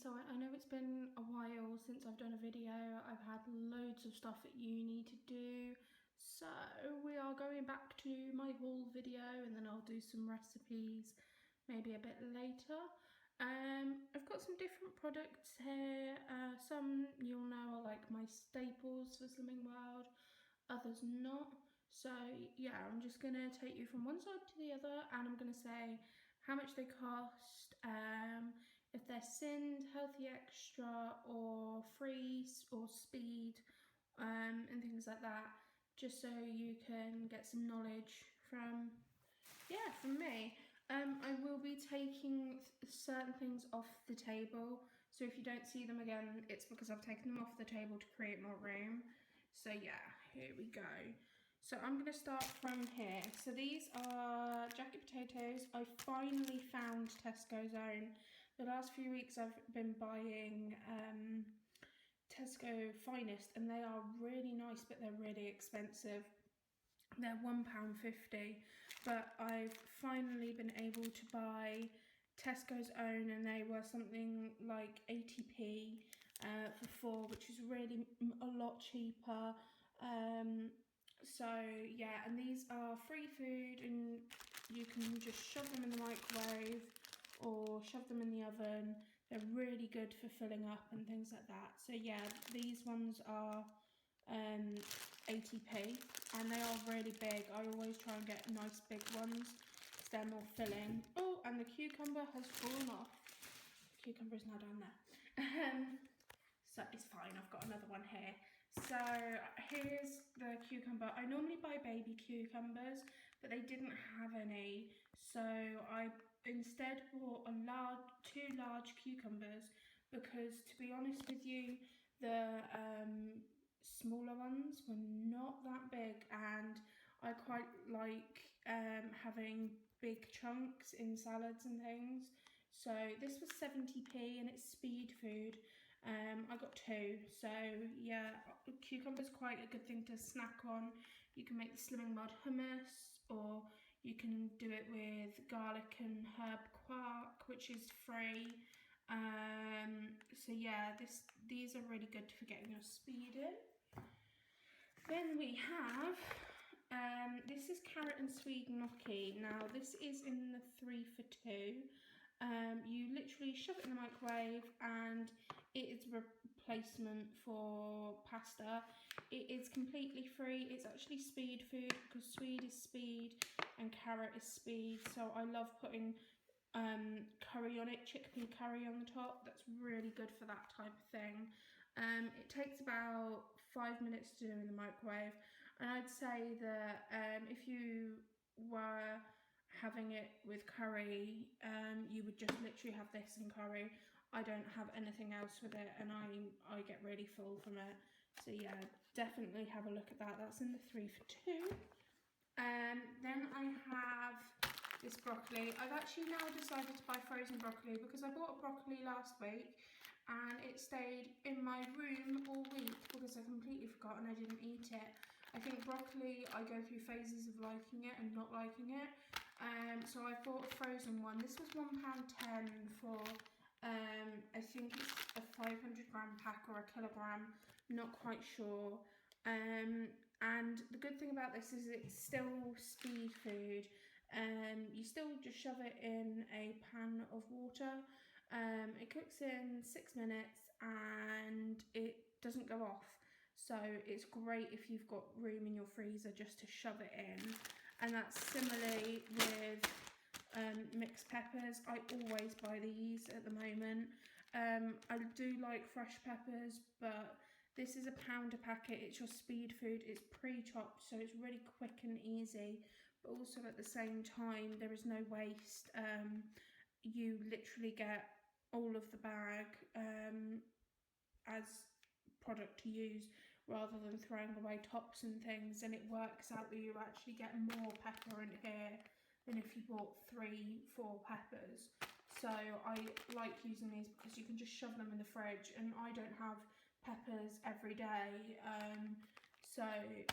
So I know it's been a while since I've done a video. I've had loads of stuff at uni to do. So we are going back to my haul video and then I'll do some recipes maybe a bit later. I've got some different products here. Some you'll know are like my staples for Slimming World, others not. So yeah, I'm just gonna take you from one side to the other and I'm gonna say how much they cost, if they're Sind, Healthy Extra or Free or Speed, and things like that, just so you can get some knowledge from me. I will be taking certain things off the table, so if you don't see them again, it's because I've taken them off the table to create more room. So yeah, here we go. So I'm going to start from here. So these are jacket potatoes. I finally found Tesco's own. The last few weeks I've been buying Tesco Finest and they are really nice, but they're really expensive. They're £1.50, but I've finally been able to buy Tesco's own and they were something like 80p for 4, which is really a lot cheaper. So yeah, and these are free food and you can just shove them in the microwave or shove them in the oven. They're really good for filling up and things like that. So yeah, these ones are 80p and they are really big. I always try and get nice big ones because they're more filling. Oh, and the cucumber has fallen off. The cucumber is now down there. So it's fine, I've got another one here. So here's the cucumber. I normally buy baby cucumbers, but they didn't have any. So I instead bought two large cucumbers because, to be honest with you, the smaller ones were not that big and I quite like having big chunks in salads and things. So this was 70p and it's speed food. I got 2, so yeah, cucumber's quite a good thing to snack on. You can make the Slimming World hummus, or you can do it with garlic and herb quark, which is free. So yeah, these are really good for getting your speed in. Then we have, this is carrot and sweet gnocchi. Now this is in the 3 for 2. You literally shove it in the microwave and it is a replacement for pasta. It is completely free. It's actually speed food because swede is speed and carrot is speed. So I love putting curry on it, chickpea curry on the top. That's really good for that type of thing. It takes about 5 minutes to do in the microwave, and I'd say that if you were having it with curry, you would just literally have this and curry. I don't have anything else with it and I get really full from it. So yeah, definitely have a look at that. That's in the 3 for 2. Then I have this broccoli. I've actually now decided to buy frozen broccoli because I bought a broccoli last week and it stayed in my room all week because I completely forgot and I didn't eat it. I think broccoli, I go through phases of liking it and not liking it. So I bought a frozen one. This was £1.10 for, I think it's a 500g pack or a kilogram, not quite sure. And the good thing about this is it's still speed food. You still just shove it in a pan of water. It cooks in 6 minutes and it doesn't go off. So it's great if you've got room in your freezer just to shove it in. And that's similarly with mixed peppers. I always buy these at the moment. I do like fresh peppers, but this is a £1 a packet. It's your speed food. It's pre-chopped, so it's really quick and easy. But also at the same time, there is no waste. You literally get all of the bag as product to use rather than throwing away tops and things, and it works out that you actually get more pepper in here than if you bought 3-4 peppers. So I like using these because you can just shove them in the fridge, and I don't have peppers every day, so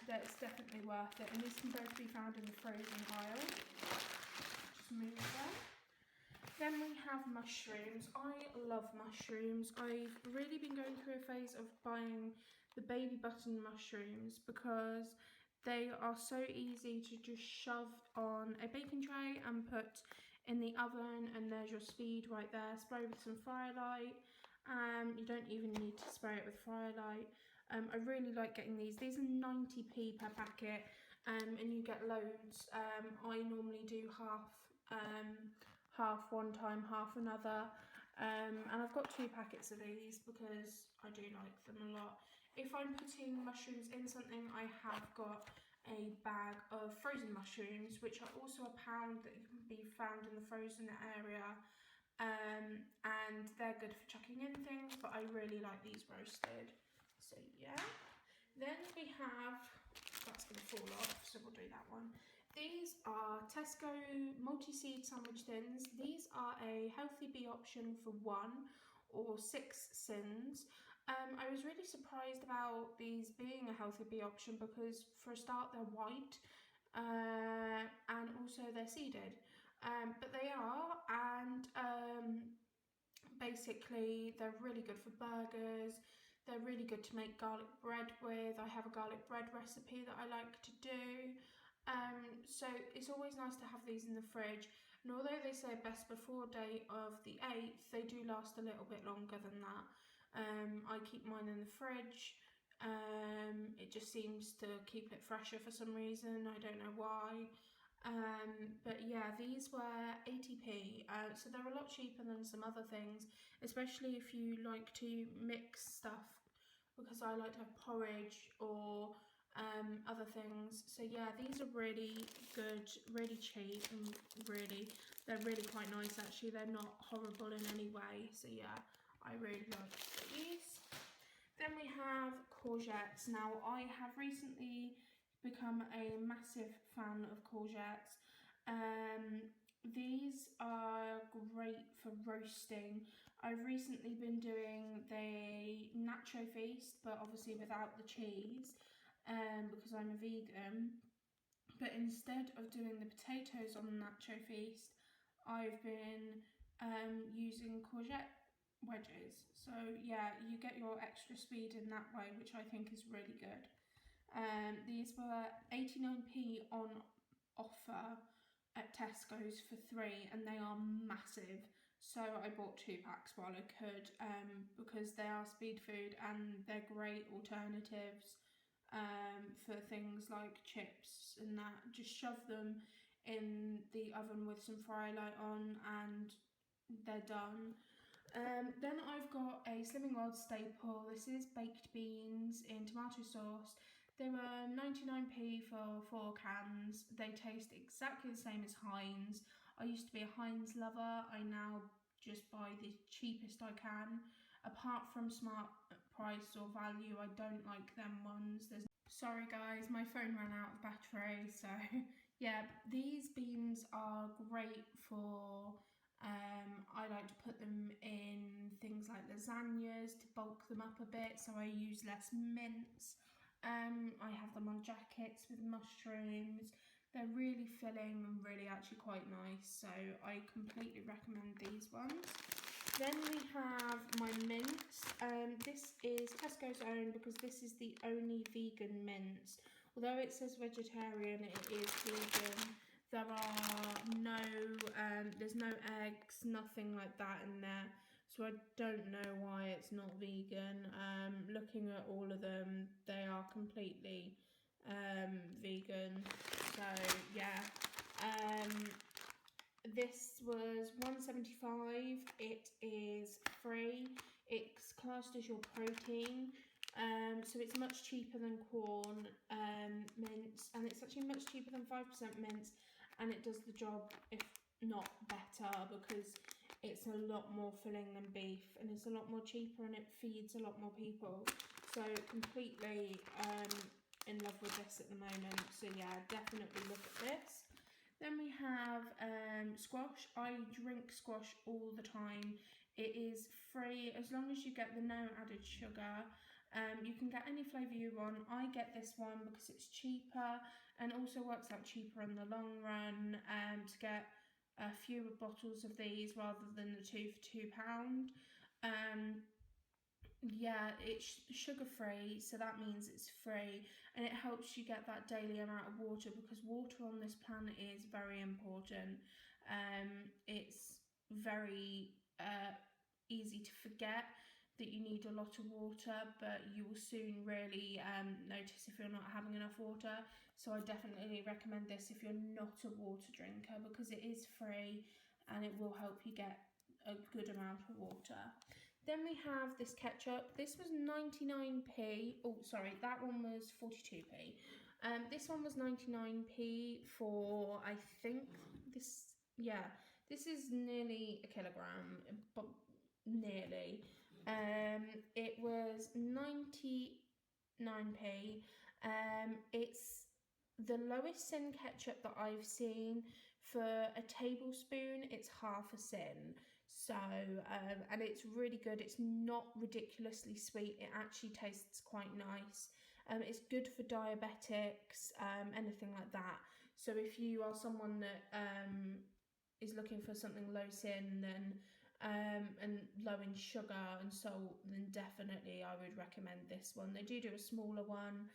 that's definitely worth it. And these can both be found in the frozen aisle. Just move them. Then we have mushrooms. I love mushrooms. I've really been going through a phase of buying the baby button mushrooms because they are so easy to just shove on a baking tray and put in the oven, and there's your speed right there. Spray with some firelight. You don't even need to spray it with firelight. I really like getting these. These are 90p per packet, and you get loads. I normally do half one time, half another. And I've got 2 packets of these because I do like them a lot. If I'm putting mushrooms in something, I have got a bag of frozen mushrooms, which are also £1 that can be found in the frozen area. And they're good for chucking in things, but I really like these roasted. So yeah. Then we have, that's going to fall off, so we'll do that one. These are Tesco multi-seed sandwich tins. These are a healthy bee option for 1 or 6 sins. I was really surprised about these being a healthy bee option because for a start they're white and also they're seeded. But they are, and basically they're really good for burgers. They're really good to make garlic bread with. I have a garlic bread recipe that I like to do. So it's always nice to have these in the fridge. And although they say best before date of the 8th, they do last a little bit longer than that. I keep mine in the fridge. It just seems to keep it fresher for some reason. I don't know why. But yeah, these were 80p, so they're a lot cheaper than some other things, especially if you like to mix stuff, because I like to have porridge or other things. So yeah, these are really good, really cheap, and they're really quite nice actually. They're not horrible in any way, so yeah, I really like these. Then we have courgettes. Now I have recently become a massive fan of courgettes. These are great for roasting. I've recently been doing the nacho feast, but obviously without the cheese, because I'm a vegan. But instead of doing the potatoes on the nacho feast, I've been using courgette wedges. So yeah, you get your extra speed in that way, which I think is really good. These were 89p on offer at Tesco's for 3, and they are massive. So I bought 2 packs while I could, because they are speed food and they're great alternatives for things like chips and that. Just shove them in the oven with some firelight on and they're done. Then I've got a Slimming World staple. This is baked beans in tomato sauce. They were 99p for 4 cans. They taste exactly the same as Heinz. I used to be a Heinz lover. I now just buy the cheapest I can. Apart from Smart Price or Value, I don't like them ones. Sorry guys, my phone ran out of battery, so yeah, these beans are great for, I like to put them in things like lasagnas to bulk them up a bit, so I use less mince. I have them on jackets with mushrooms. They're really filling and really actually quite nice, so I completely recommend these ones. Then we have my mince. This is Tesco's own because this is the only vegan mince. Although it says vegetarian, it is vegan. There are no, there's no eggs, nothing like that in there. So I don't know why it's not vegan. Looking at all of them, they are completely vegan. So yeah. This was £1.75. It is free. It's classed as your protein. So it's much cheaper than corn mince, and it's actually much cheaper than 5% mince, and it does the job, if not better, because it's a lot more filling than beef, and it's a lot more cheaper, and it feeds a lot more people. So completely in love with this at the moment. So yeah, definitely look at this. Then we have squash. I drink squash all the time. It is free as long as you get the no added sugar. You can get any flavour you want. I get this one because it's cheaper and also works out cheaper in the long run to get fewer bottles of these rather than the 2 for £2. Yeah, it's sugar free, so that means it's free, and it helps you get that daily amount of water, because water on this planet is very important. It's very easy to forget that you need a lot of water, but you will soon really notice if you're not having enough water. So I definitely recommend this if you're not a water drinker, because it is free and it will help you get a good amount of water. Then we have this ketchup. This was 99p. Oh, sorry, that one was 42p. This one was 99p for, I think, this, yeah, this is nearly a kilogram, but nearly. It was 99p. It's the lowest sin ketchup that I've seen. For a tablespoon, it's half a sin. So, and it's really good. It's not ridiculously sweet. It actually tastes quite nice. It's good for diabetics, anything like that. So if you are someone that is looking for something low sin, then and low in sugar and salt, then definitely I would recommend this one. They do a smaller one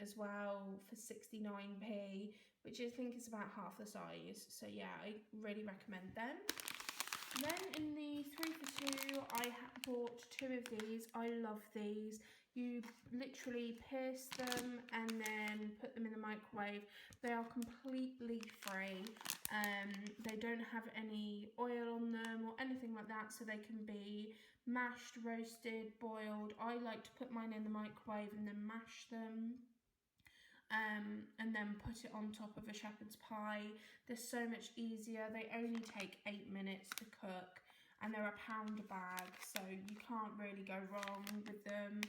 as well for 69p, which I think is about half the size. So yeah, I really recommend them. Then in the 3 for 2, I bought 2 of these. I love these. You literally pierce them and then put them in the microwave. They are completely free. They don't have any oil on them or anything like that, so they can be mashed, roasted, boiled. I like to put mine in the microwave and then mash them. And then put it on top of a shepherd's pie. They're so much easier. They only take 8 minutes to cook, and they're £1 a bag, so you can't really go wrong with them.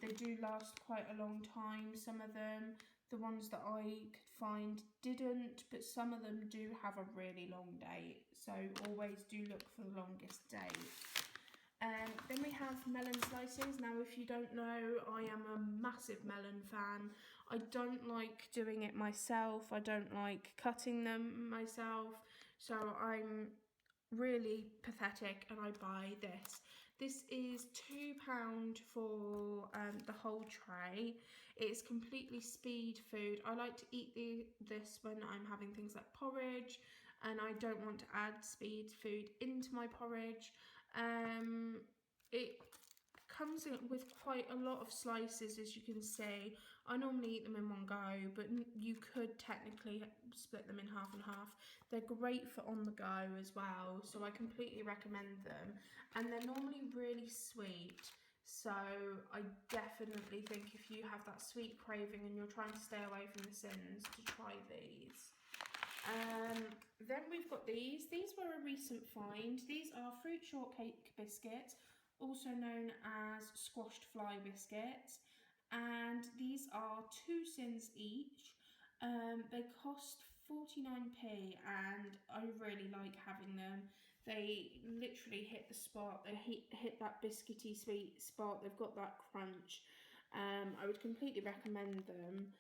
They do last quite a long time, some of them. The ones that I could find didn't, but some of them do have a really long date, so always do look for the longest date. Then we have melon slices. Now, if you don't know, I am a massive melon fan. I don't like doing it myself. I don't like cutting them myself. So I'm really pathetic and I buy this. This is £2 for the whole tray. It's completely speed food. I like to eat this when I'm having things like porridge, and I don't want to add speed food into my porridge. It comes with quite a lot of slices, as you can see. I normally eat them in one go, but you could technically split them in half and half. They're great for on the go as well, so I completely recommend them. And they're normally really sweet, so I definitely think if you have that sweet craving and you're trying to stay away from the sins, to try these. Then we've got these. These were a recent find. These are fruit shortcake biscuits, also known as squashed fly biscuits, and these are 2 cents each. They cost 49p, and I really like having them. They literally hit the spot. They hit that biscuity sweet spot. They've got that crunch. I would completely recommend them.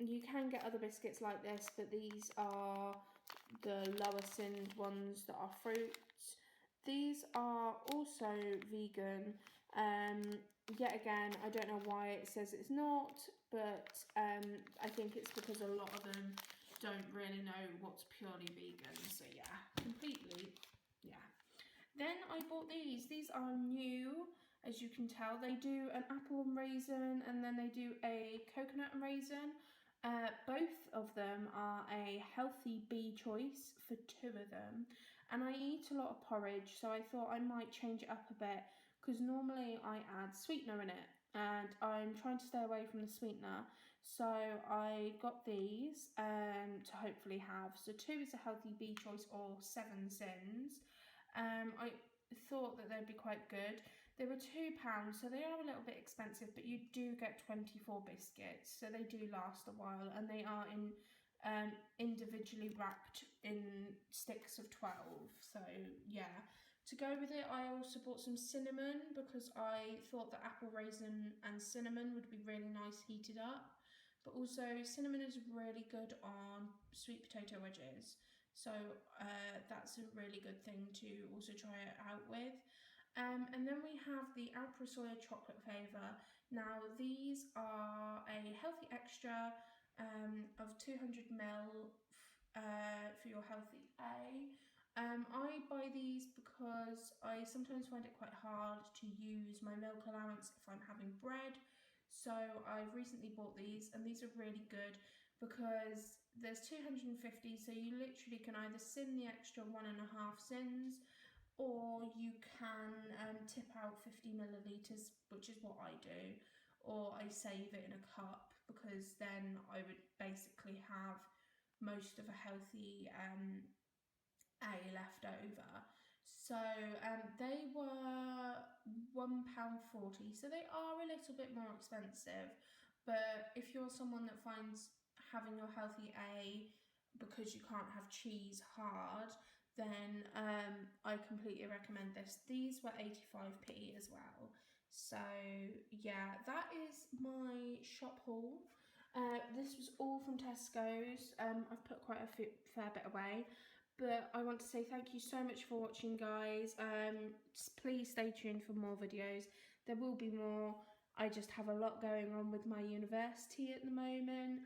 You can get other biscuits like this, but these are the lower sinned ones that are fruits. These are also vegan. Yet again, I don't know why it says it's not, but I think it's because a lot of them don't really know what's purely vegan. So yeah, completely, yeah. Then I bought these. These are new, as you can tell. They do an apple and raisin, and then they do a coconut and raisin. Both of them are a healthy bee choice for 2 of them. And I eat a lot of porridge, so I thought I might change it up a bit, because normally I add sweetener in it, and I'm trying to stay away from the sweetener. So I got these to hopefully have. So 2 is a healthy bee choice, or 7 sins. I thought that they'd be quite good. They were £2, so they are a little bit expensive, but you do get 24 biscuits, so they do last a while, and they are in individually wrapped in sticks of 12. So yeah, to go with it, I also bought some cinnamon, because I thought that apple, raisin and cinnamon would be really nice heated up. but also cinnamon is really good on sweet potato wedges. So that's a really good thing to also try it out with. And then we have the Alpra Soya chocolate flavour. Now these are a healthy extra of 200 ml for your healthy A. I buy these because I sometimes find it quite hard to use my milk allowance if I'm having bread. So I've recently bought these, and these are really good because there's 250, so you literally can either sin the extra 1.5 sins, or you can tip out 50 millilitres, which is what I do, or I save it in a cup because then I would basically have most of a healthy A left over. So they were £1.40, so they are a little bit more expensive. But if you're someone that finds having your healthy A because you can't have cheese hard, then I completely recommend this. These were 85p as well. So yeah, that is my shop haul. This was all from Tesco's. I've put quite a fair bit away. But I want to say thank you so much for watching, guys. Please stay tuned for more videos. There will be more. I just have a lot going on with my university at the moment.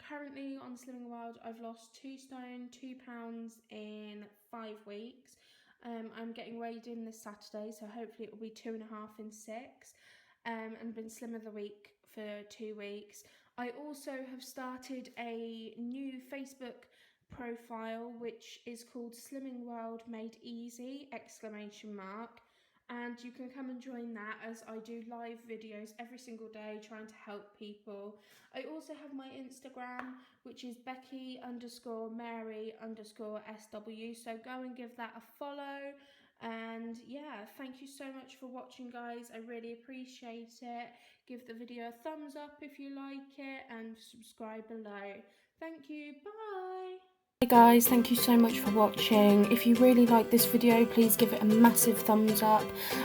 Currently on Slimming Wild, I've lost 2 stone, 2 pounds in 5 weeks. I'm getting weighed in this Saturday, so hopefully it will be 2.5 in 6. And been Slim of the Week for 2 weeks. I also have started a new Facebook profile which is called Slimming World Made Easy ! And you can come and join that, as I do live videos every single day trying to help people. I also have my Instagram, which is Becky_Mary_SW, so go and give that a follow. And yeah, thank you so much for watching, guys. I really appreciate it. Give the video a thumbs up if you like it, and subscribe below. Thank you. Bye. Hey guys, thank you so much for watching. If you really like this video, please give it a massive thumbs up,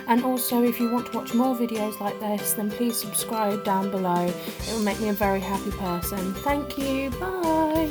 and also if you want to watch more videos like this, then please subscribe down below. It will make me a very happy person. Thank you. Bye.